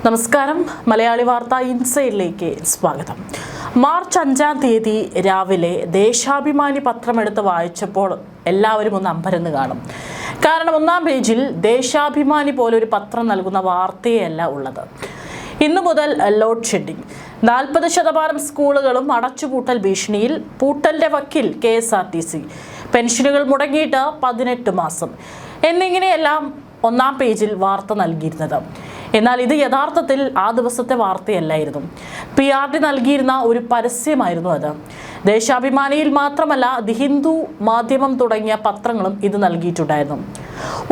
നമസ്കാരം. മലയാളി വാർത്ത ഇൻസൈഡിലേക്ക് സ്വാഗതം. മാർച്ച് 5-ാം തീയതി രാവിലെ ദേശാഭിമാനി പത്രമെടുത്ത് വായിച്ചപ്പോൾ എല്ലാവരും ഒന്ന് അമ്പരന്ന് കാണും. കാരണം ഒന്നാം പേജിൽ ദേശാഭിമാനി പോലൊരു പത്രം നൽകുന്ന വാർത്തയല്ല ഉള്ളത്. ഇന്നു മുതൽ ലോഡ് ഷെഡിംഗ്, 40% സ്കൂളുകളും അടച്ചുപൂട്ടൽ ഭീഷണിയിൽ, പൂട്ടലിന്റെ വക്കിൽ KSRTC, പെൻഷനുകൾ മുടങ്ങിയിട്ട് 18 മാസം എന്നിങ്ങനെയെല്ലാം ഒന്നാം പേജിൽ വാർത്ത നൽകിയിരുന്നത്. എന്നാൽ ഇത് യഥാർത്ഥത്തിൽ ആ ദിവസത്തെ വാർത്തയല്ലായിരുന്നു. PRD നൽകിയിരുന്ന ഒരു പരസ്യമായിരുന്നു അത്. ദേശാഭിമാനിയിൽ മാത്രമല്ല, ദി ഹിന്ദു, മാധ്യമം തുടങ്ങിയ പത്രങ്ങളും ഇത് നൽകിയിട്ടുണ്ടായിരുന്നു.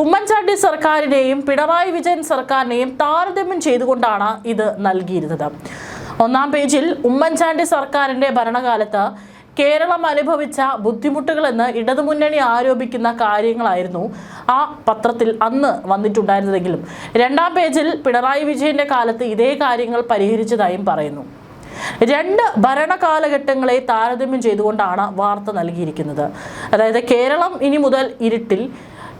ഉമ്മൻചാണ്ടി സർക്കാരിനെയും പിണറായി വിജയൻ സർക്കാരിനെയും താരതമ്യം ചെയ്തുകൊണ്ടാണ് ഇത് നൽകിയിരുന്നത്. ഒന്നാം പേജിൽ ഉമ്മൻചാണ്ടി സർക്കാരിന്റെ ഭരണകാലത്ത് കേരളം അനുഭവിച്ച ബുദ്ധിമുട്ടുകളെന്ന് ഇടതുമുന്നണി ആരോപിക്കുന്ന കാര്യങ്ങളായിരുന്നു ആ പത്രത്തിൽ അന്ന് വന്നിട്ടുണ്ടായിരുന്നതെങ്കിലും രണ്ടാം പേജിൽ പിണറായി വിജയന്റെ കാലത്ത് ഇതേ കാര്യങ്ങൾ പരിഹരിച്ചതായും പറയുന്നു. രണ്ട് ഭരണകാലഘട്ടങ്ങളെ താരതമ്യം ചെയ്തുകൊണ്ടാണ് വാർത്ത നൽകിയിരിക്കുന്നത്. അതായത് കേരളം ഇനി മുതൽ ഇരുട്ടിൽ,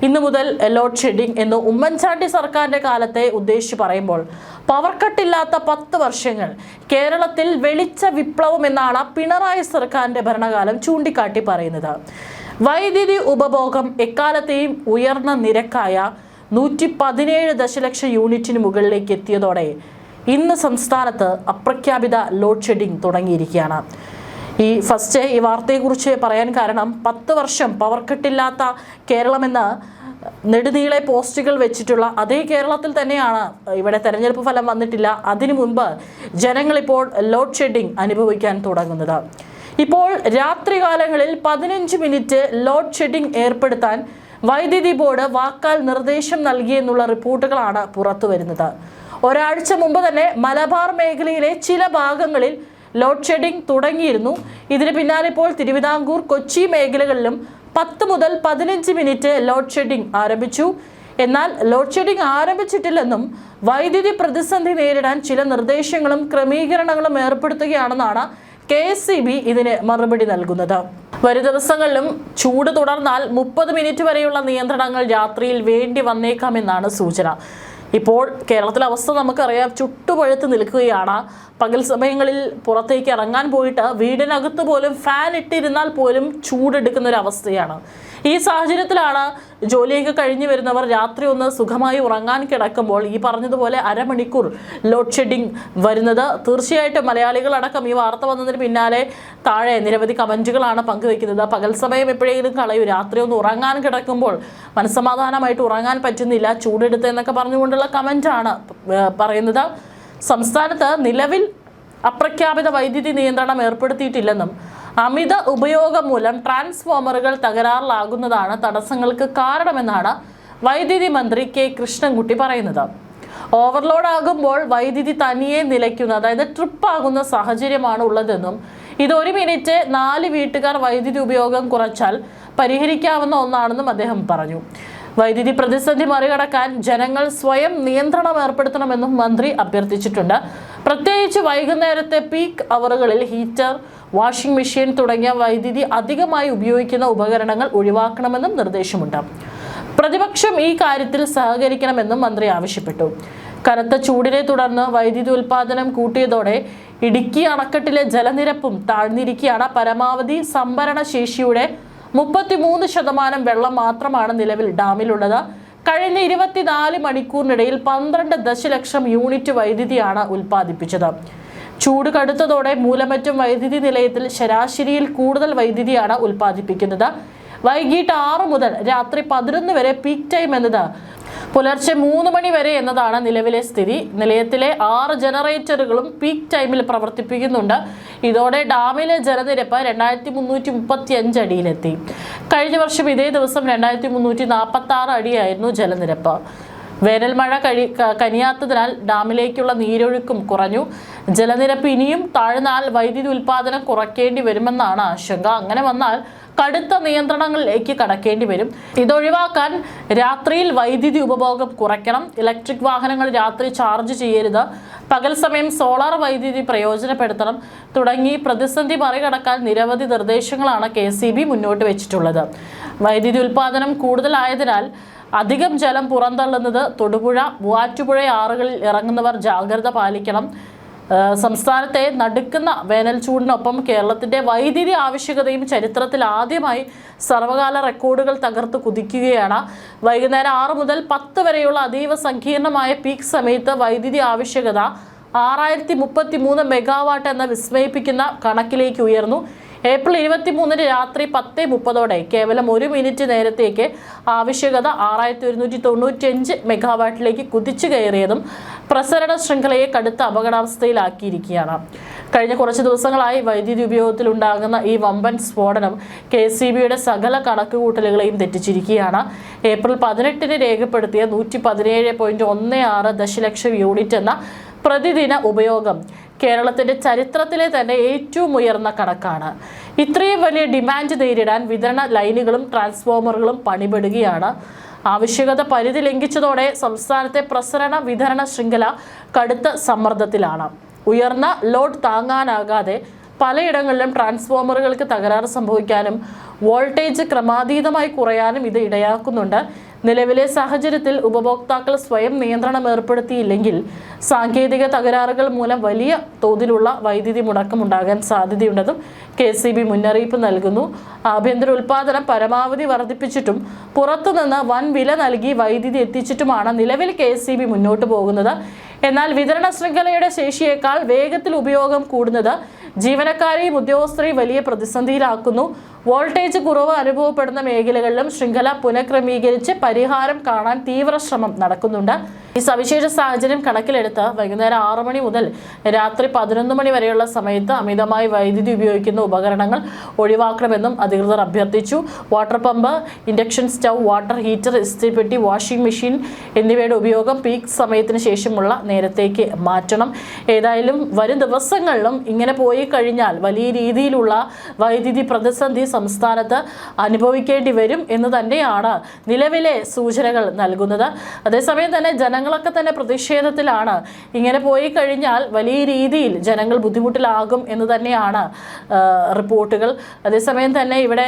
ഇന്നു മുതൽ ലോഡ് ഷെഡിംഗ് എന്ന് ഉമ്മൻചാണ്ടി സർക്കാരിന്റെ കാലത്തെ ഉദ്ദേശിച്ച് പറയുമ്പോൾ, പവർ കട്ടില്ലാത്ത 10 വർഷങ്ങൾ, കേരളത്തിൽ വെളിച്ച വിപ്ലവം എന്നാണ് പിണറായി സർക്കാരിന്റെ ഭരണകാലം ചൂണ്ടിക്കാട്ടി പറയുന്നത്. വൈദ്യുതി ഉപഭോഗം എക്കാലത്തെയും ഉയർന്ന നിരക്കായ 117 ദശലക്ഷം യൂണിറ്റിന് മുകളിലേക്ക് എത്തിയതോടെ ഇന്ന് സംസ്ഥാനത്ത് അപ്രഖ്യാപിത ലോഡ് ഷെഡിംഗ് തുടങ്ങിയിരിക്കുകയാണ്. ഈ വാർത്തയെക്കുറിച്ച് പറയാൻ കാരണം, 10 വർഷം പവർ കട്ടില്ലാത്ത കേരളമെന്ന് നെടുനീളെ പോസ്റ്റുകൾ വെച്ചിട്ടുള്ള അതേ കേരളത്തിൽ തന്നെയാണ് ഇവിടെ തെരഞ്ഞെടുപ്പ് ഫലം വന്നിട്ടില്ല. അതിനു മുൻപ് ജനങ്ങളിപ്പോൾ ലോഡ് ഷെഡിംഗ് അനുഭവിക്കാൻ തുടങ്ങുന്നത്. ഇപ്പോൾ രാത്രികാലങ്ങളിൽ 15 മിനിറ്റ് ലോഡ് ഷെഡിംഗ് ഏർപ്പെടുത്താൻ വൈദ്യുതി ബോർഡ് വാക്കാൽ നിർദ്ദേശം നൽകിയെന്നുള്ള റിപ്പോർട്ടുകളാണ് പുറത്തു വരുന്നത്. ഒരാഴ്ച മുമ്പ് തന്നെ മലബാർ മേഖലയിലെ ചില ഭാഗങ്ങളിൽ ലോഡ് ഷെഡിംഗ് തുടങ്ങിയിരുന്നു. ഇതിന് പിന്നാലെ ഇപ്പോൾ തിരുവിതാംകൂർ, കൊച്ചി മേഖലകളിലും 10 മുതൽ 15 മിനിറ്റ് ലോഡ് ഷെഡിംഗ് ആരംഭിച്ചു. എന്നാൽ ലോഡ് ഷെഡിംഗ് ആരംഭിച്ചിട്ടില്ലെന്നും വൈദ്യുതി പ്രതിസന്ധി നേരിടാൻ ചില നിർദ്ദേശങ്ങളും ക്രമീകരണങ്ങളും ഏർപ്പെടുത്തുകയാണെന്നാണ് KSEB ഇതിന് മറുപടി നൽകുന്നത്. വരും ദിവസങ്ങളിലും ചൂട് തുടർന്നാൽ 30 മിനിറ്റ് വരെയുള്ള നിയന്ത്രണങ്ങൾ രാത്രിയിൽ വേണ്ടി വന്നേക്കാമെന്നാണ് സൂചന. ഇപ്പോൾ കേരളത്തിലെ അവസ്ഥ നമുക്കറിയാം, ചുട്ടുപഴുത്ത് നിൽക്കുകയാണ്. പകൽ സമയങ്ങളിൽ പുറത്തേക്ക് ഇറങ്ങാൻ പോയിട്ട് വീടിനകത്ത് പോലും ഫാൻ ഇട്ടിരുന്നാൽ പോലും ചൂടെടുക്കുന്ന ഒരു അവസ്ഥയാണ്. ഈ സാഹചര്യത്തിലാണ് ജോലിയൊക്കെ കഴിഞ്ഞു വരുന്നവർ രാത്രി ഒന്ന് സുഖമായി ഉറങ്ങാൻ കിടക്കുമ്പോൾ ഈ പറഞ്ഞതുപോലെ അരമണിക്കൂർ ലോഡ് ഷെഡിംഗ് വരുന്നത്. തീർച്ചയായിട്ടും മലയാളികളടക്കം ഈ വാർത്ത വന്നതിന് പിന്നാലെ താഴെ നിരവധി കമൻറ്റുകളാണ് പങ്കുവെക്കുന്നത്. പകൽ സമയം എപ്പോഴെങ്കിലും കളയൂ, രാത്രി ഒന്ന് ഉറങ്ങാൻ കിടക്കുമ്പോൾ മനസ്സമാധാനമായിട്ട് ഉറങ്ങാൻ പറ്റുന്നില്ല, ചൂടെടുത്ത് എന്നൊക്കെ പറഞ്ഞുകൊണ്ടുള്ള കമൻറ്റാണ് പറയുന്നത്. സംസ്ഥാനത്ത് നിലവിൽ അപ്രഖ്യാപിത വൈദ്യുതി നിയന്ത്രണം ഏർപ്പെടുത്തിയിട്ടില്ലെന്നും അമിത ഉപയോഗം മൂലം ട്രാൻസ്ഫോമറുകൾ തകരാറിലാകുന്നതാണ് തടസ്സങ്ങൾക്ക് കാരണമെന്നാണ് വൈദ്യുതി മന്ത്രി K. കൃഷ്ണൻകുട്ടി പറയുന്നത്. ഓവർലോഡ് ആകുമ്പോൾ വൈദ്യുതി തനിയെ നിലയ്ക്കുന്ന, അതായത് ട്രിപ്പ് ആകുന്ന സാഹചര്യമാണ് ഉള്ളതെന്നും ഇത് 1 മിനിറ്റ് 4 വീട്ടുകാർ വൈദ്യുതി ഉപയോഗം കുറച്ചാൽ പരിഹരിക്കാവുന്ന ഒന്നാണെന്നും അദ്ദേഹം പറഞ്ഞു. വൈദ്യുതി പ്രതിസന്ധി മറികടക്കാൻ ജനങ്ങൾ സ്വയം നിയന്ത്രണം ഏർപ്പെടുത്തണമെന്നും മന്ത്രി അഭ്യർത്ഥിച്ചിട്ടുണ്ട്. പ്രത്യേകിച്ച് വൈകുന്നേരത്തെ പീക്ക് അവറുകളിൽ ഹീറ്റർ, വാഷിംഗ് മെഷീൻ തുടങ്ങിയ വൈദ്യുതി അധികമായി ഉപയോഗിക്കുന്ന ഉപകരണങ്ങൾ ഒഴിവാക്കണമെന്നും നിർദ്ദേശമുണ്ട്. പ്രതിപക്ഷം ഈ കാര്യത്തിൽ സഹകരിക്കണമെന്നും മന്ത്രി ആവശ്യപ്പെട്ടു. കനത്ത ചൂടിനെ തുടർന്ന് വൈദ്യുതി ഉൽപാദനം കൂട്ടിയതോടെ ഇടുക്കി അണക്കെട്ടിലെ ജലനിരപ്പും താഴ്ന്നിരിക്കുകയാണ്. പരമാവധി സംഭരണ ശേഷിയുടെ 33% വെള്ളം മാത്രമാണ് നിലവിൽ ഡാമിലുള്ളത്. കഴിഞ്ഞ 24 മണിക്കൂറിനിടയിൽ 12 ദശലക്ഷം യൂണിറ്റ് വൈദ്യുതിയാണ് ഉൽപ്പാദിപ്പിച്ചത്. ചൂട് കടുത്തതോടെ മൂലമറ്റം വൈദ്യുതി നിലയത്തിൽ ശരാശരിയിൽ കൂടുതൽ വൈദ്യുതിയാണ് ഉൽപ്പാദിപ്പിക്കുന്നത്. വൈകിട്ട് 6 മുതൽ രാത്രി 11 വരെ പീക്ക് ടൈം എന്നത് പുലർച്ചെ 3 മണി വരെ എന്നതാണ് നിലവിലെ സ്ഥിതി. നിലയത്തിലെ 6 ജനറേറ്ററുകളും പീക്ക് ടൈമിൽ പ്രവർത്തിപ്പിക്കുന്നുണ്ട്. ഇതോടെ ഡാമിലെ ജലനിരപ്പ് 2335 അടിയിലെത്തി. കഴിഞ്ഞ വർഷം ഇതേ ദിവസം 2346 അടിയായിരുന്നു ജലനിരപ്പ്. വേനൽ മഴ കനിയാത്തതിനാൽ ഡാമിലേക്കുള്ള നീരൊഴുക്കും കുറഞ്ഞു. ജലനിരപ്പ് ഇനിയും താഴ്ന്നാൽ വൈദ്യുതി ഉൽപാദനം കുറയ്ക്കേണ്ടി വരുമെന്നാണ് ആശങ്ക. അങ്ങനെ വന്നാൽ കടുത്ത നിയന്ത്രണങ്ങളിലേക്ക് കടക്കേണ്ടി വരും. ഇതൊഴിവാക്കാൻ രാത്രിയിൽ വൈദ്യുതി ഉപഭോഗം കുറയ്ക്കണം. ഇലക്ട്രിക് വാഹനങ്ങൾ രാത്രി ചാർജ് ചെയ്യരുത്. പകൽ സമയം സോളാർ വൈദ്യുതി പ്രയോജനപ്പെടുത്തണം തുടങ്ങി പ്രതിസന്ധി മറികടക്കാൻ നിരവധി നിർദ്ദേശങ്ങളാണ് KSEB മുന്നോട്ട് വെച്ചിട്ടുള്ളത്. വൈദ്യുതി ഉൽപാദനം കൂടുതലായതിനാൽ അധികം ജലം പുറന്തള്ളുന്നത് തൊടുപുഴ, മൂവാറ്റുപുഴ ആറുകളിൽ ഇറങ്ങുന്നവർ ജാഗ്രത പാലിക്കണം. സംസ്ഥാനത്തെ നടുക്കുന്ന വേനൽ ചൂടിനൊപ്പം കേരളത്തിന്റെ വൈദ്യുതി ആവശ്യകതയും ചരിത്രത്തിൽ ആദ്യമായി സർവകാല റെക്കോർഡുകൾ തകർത്ത് കുതിക്കുകയാണ്. വൈകുന്നേരം 6 മുതൽ 10 വരെയുള്ള അതീവ സങ്കീർണമായ പീക്ക് സമയത്ത് വൈദ്യുതി ആവശ്യകത 6033 മെഗാവാട്ട് എന്ന വിസ്മയിപ്പിക്കുന്ന കണക്കിലേക്ക് ഉയർന്നു. ഏപ്രിൽ 23 രാത്രി 10:30 കേവലം 1 മിനിറ്റ് നേരത്തേക്ക് ആവശ്യകത 6195 മെഗാവാട്ടിലേക്ക് കുതിച്ചു കയറിയതും പ്രസരണ ശൃംഖലയെ കടുത്ത അപകടാവസ്ഥയിലാക്കിയിരിക്കുകയാണ്. കഴിഞ്ഞ കുറച്ച് ദിവസങ്ങളായി വൈദ്യുതി ഉപയോഗത്തിലുണ്ടാകുന്ന ഈ വമ്പൻ സ്ഫോടനം KCBയുടെ സകല കണക്കുകൂട്ടലുകളെയും തെറ്റിച്ചിരിക്കുകയാണ്. ഏപ്രിൽ 18 രേഖപ്പെടുത്തിയ 117.16 ദശലക്ഷം യൂണിറ്റ് എന്ന പ്രതിദിന ഉപയോഗം കേരളത്തിന്റെ ചരിത്രത്തിലെ തന്നെ ഏറ്റവും ഉയർന്ന കണക്കാണ്. ഇത്രയും വലിയ ഡിമാൻഡ് നേരിടാൻ വിതരണ ലൈനുകളും ട്രാൻസ്ഫോമറുകളും പണിപെടുകയാണ്. ആവശ്യകത പരിധി ലംഘിച്ചതോടെ സംസ്ഥാനത്തെ പ്രസരണ വിതരണ ശൃംഖല കടുത്ത സമ്മർദ്ദത്തിലാണ്. ഉയർന്ന ലോഡ് താങ്ങാനാകാതെ പലയിടങ്ങളിലും ട്രാൻസ്ഫോമറുകൾക്ക് തകരാറ് സംഭവിക്കാനും വോൾട്ടേജ് ക്രമാതീതമായി കുറയാനും ഇത് ഇടയാക്കുന്നുണ്ട്. നിലവിലെ സാഹചര്യത്തിൽ ഉപഭോക്താക്കൾ സ്വയം നിയന്ത്രണം ഏർപ്പെടുത്തിയില്ലെങ്കിൽ സാങ്കേതിക തകരാറുകൾ മൂലം വലിയ തോതിലുള്ള വൈദ്യുതി മുടക്കമുണ്ടാകാൻ സാധ്യതയുണ്ടെന്നും KCB മുന്നറിയിപ്പ് നൽകുന്നു. ആഭ്യന്തര ഉൽപ്പാദനം പരമാവധി വർദ്ധിപ്പിച്ചിട്ടും പുറത്തുനിന്ന് വൻ വില നൽകി വൈദ്യുതി എത്തിച്ചിട്ടുമാണ് നിലവിൽ KCB മുന്നോട്ട് പോകുന്നത്. എന്നാൽ വിതരണ ശൃംഖലയുടെ ശേഷിയേക്കാൾ വേഗത്തിൽ ഉപയോഗം കൂടുന്നത് ജീവനക്കാരെയും ഉദ്യോഗസ്ഥരെയും വലിയ പ്രതിസന്ധിയിലാക്കുന്നു. വോൾട്ടേജ് കുറവ് അനുഭവപ്പെടുന്ന മേഖലകളിലും ശൃംഖല പുനഃക്രമീകരിച്ച് പരിഹാരം കാണാൻ തീവ്ര ശ്രമം നടക്കുന്നുണ്ട്. ഈ സവിശേഷ സാഹചര്യം കണക്കിലെടുത്ത് വൈകുന്നേരം 6 മണി മുതൽ രാത്രി 11 മണി വരെയുള്ള സമയത്ത് അമിതമായി വൈദ്യുതി ഉപയോഗിക്കുന്ന ഉപകരണങ്ങൾ ഒഴിവാക്കണമെന്നും അധികൃതർ അഭ്യർത്ഥിച്ചു. Water pump, induction stove, water heater, ഇസ്തിരിപ്പെട്ടി, വാഷിംഗ് മെഷീൻ എന്നിവയുടെ ഉപയോഗം പീക്ക് സമയത്തിന് ശേഷമുള്ള നേരത്തേക്ക് മാറ്റണം. ഏതായാലും വരും ദിവസങ്ങളിലും ഇങ്ങനെ പോയി കഴിഞ്ഞാൽ വലിയ രീതിയിലുള്ള വൈദ്യുതി പ്രതിസന്ധി സംസ്ഥാനത്ത് അനുഭവിക്കേണ്ടി വരും എന്ന് തന്നെയാണ് നിലവിലെ സൂചനകൾ നൽകുന്നത്. അതേസമയം തന്നെ ജനങ്ങളൊക്കെ തന്നെ പ്രതിഷേധത്തിലാണ്. ഇങ്ങനെ പോയി കഴിഞ്ഞാൽ വലിയ രീതിയിൽ ജനങ്ങൾ ബുദ്ധിമുട്ടിലാകും എന്ന് തന്നെയാണ് റിപ്പോർട്ടുകൾ. അതേസമയം തന്നെ ഇവിടെ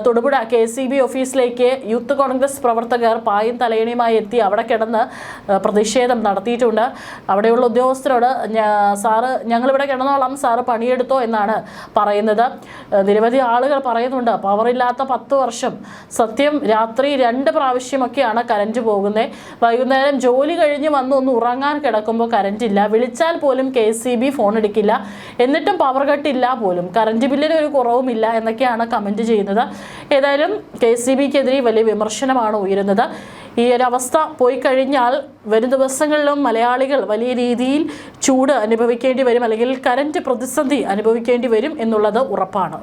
തൊടുപുഴ KCB ഓഫീസിലേക്ക് യൂത്ത് കോൺഗ്രസ് പ്രവർത്തകർ പായും തലയണിയുമായി എത്തി അവിടെ കിടന്ന് പ്രതിഷേധം നടത്തിയിട്ടുണ്ട്. അവിടെയുള്ള ഉദ്യോഗസ്ഥരോട് സാറ് ഞങ്ങളിവിടെ കിടന്നോളാം, സാറ് പണിയെടുത്തോ എന്നാണ് പറയുന്നത്. നിരവധി ആളുകൾ പറയുന്നുണ്ട് പവറില്ലാത്ത 10 വർഷം. സത്യം രാത്രി 2 പ്രാവശ്യമൊക്കെയാണ് കറന്റ് പോകുന്നത്. വൈകുന്നേരം ജോലി കഴിഞ്ഞ് വന്ന് ഒന്ന് ഉറങ്ങാൻ കിടക്കുമ്പോൾ കറന്റ് ഇല്ല. വിളിച്ചാൽ പോലും KCB ഫോൺ എടുക്കില്ല. എന്നിട്ടും പവർ കട്ടില്ല പോലും. കറന്റ് ബില്ലിന് ഒരു കുറവുമില്ല എന്നൊക്കെയാണ് കമന്റ് ചെയ്യുന്നത്. ഏതായാലും KCBക്കെതിരെ വലിയ വിമർശനമാണ് ഉയരുന്നത്. ഈ ഒരു അവസ്ഥ പോയി കഴിഞ്ഞാൽ വരും ദിവസങ്ങളിലും മലയാളികൾ വലിയ രീതിയിൽ ചൂട് അനുഭവിക്കേണ്ടി വരും, അല്ലെങ്കിൽ കറന്റ് പ്രതിസന്ധി അനുഭവിക്കേണ്ടി വരും എന്നുള്ളത് ഉറപ്പാണ്.